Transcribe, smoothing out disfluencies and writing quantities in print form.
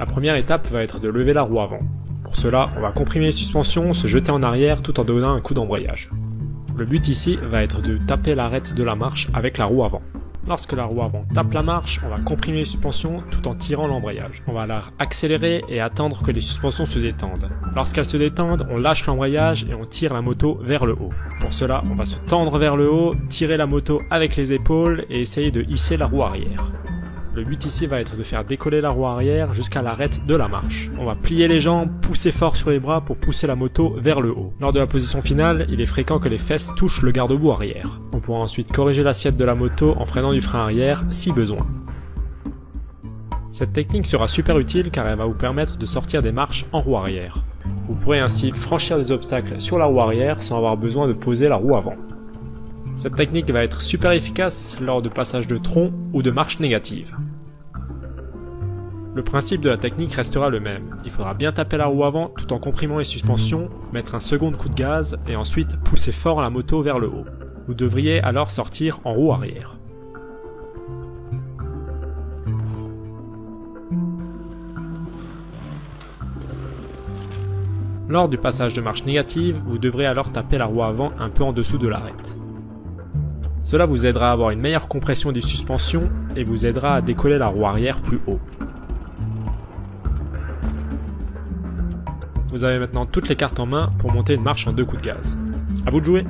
La première étape va être de lever la roue avant. Pour cela, on va comprimer les suspensions, se jeter en arrière tout en donnant un coup d'embrayage. Le but ici va être de taper l'arête de la marche avec la roue avant. Lorsque la roue avant tape la marche, on va comprimer les suspensions tout en tirant l'embrayage. On va alors accélérer et attendre que les suspensions se détendent. Lorsqu'elles se détendent, on lâche l'embrayage et on tire la moto vers le haut. Pour cela, on va se tendre vers le haut, tirer la moto avec les épaules et essayer de hisser la roue arrière. Le but ici va être de faire décoller la roue arrière jusqu'à l'arête de la marche. On va plier les jambes, pousser fort sur les bras pour pousser la moto vers le haut. Lors de la position finale, il est fréquent que les fesses touchent le garde-boue arrière. On pourra ensuite corriger l'assiette de la moto en freinant du frein arrière si besoin. Cette technique sera super utile car elle va vous permettre de sortir des marches en roue arrière. Vous pourrez ainsi franchir des obstacles sur la roue arrière sans avoir besoin de poser la roue avant. Cette technique va être super efficace lors de passages de tronc ou de marches négatives. Le principe de la technique restera le même. Il faudra bien taper la roue avant tout en comprimant les suspensions, mettre un second coup de gaz et ensuite pousser fort la moto vers le haut. Vous devriez alors sortir en roue arrière. Lors du passage de marche négative, vous devrez alors taper la roue avant un peu en dessous de l'arête. Cela vous aidera à avoir une meilleure compression des suspensions et vous aidera à décoller la roue arrière plus haut. Vous avez maintenant toutes les cartes en main pour monter une marche en 2 coups de gaz. À vous de jouer!